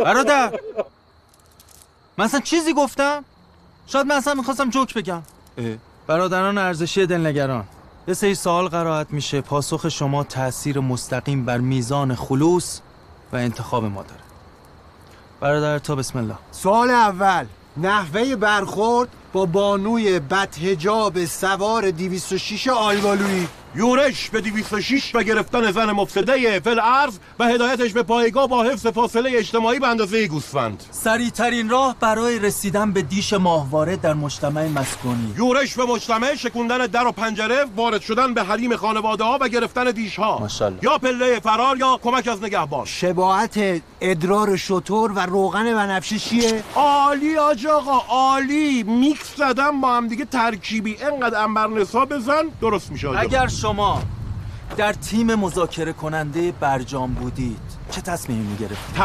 برادر من اصلا چیزی گفتم؟ شاید من اصلا میخواستم جوک بگم. برادران ارزشی دلنگران، یه سری سوال قرائت میشه، پاسخ شما تأثیر مستقیم بر میزان خلوص و انتخاب ما داره. برادر تا بسم الله. سوال اول، نحوه برخورد با بانوی بدحجاب سوار 206 آلبالویی. یورش به 206 و گرفتن زن مفسده فلعرض و هدایتش به پایگاه با حفظ فاصله اجتماعی به اندازه گوسفند. سریع ترین راه برای رسیدن به دیش ماهواره در مجتمع مسکونی. یورش به مجتمع، شکوندن در و پنجره، وارد شدن به حریم خانواده ها و گرفتن دیش ها. ماشاءالله. یا پله فرار یا کمک از نگهبان. شباهت ادرار شتر و روغن بنفشه چیه؟ عالی آج آقا، عالی. میکس زدم با هم دیگه ترکیبی، اینقدر انبرنسا بزن درست میشه. اگر شما در تیم مذاکره کننده برجام بودید چه تصمیمی میگرفتید؟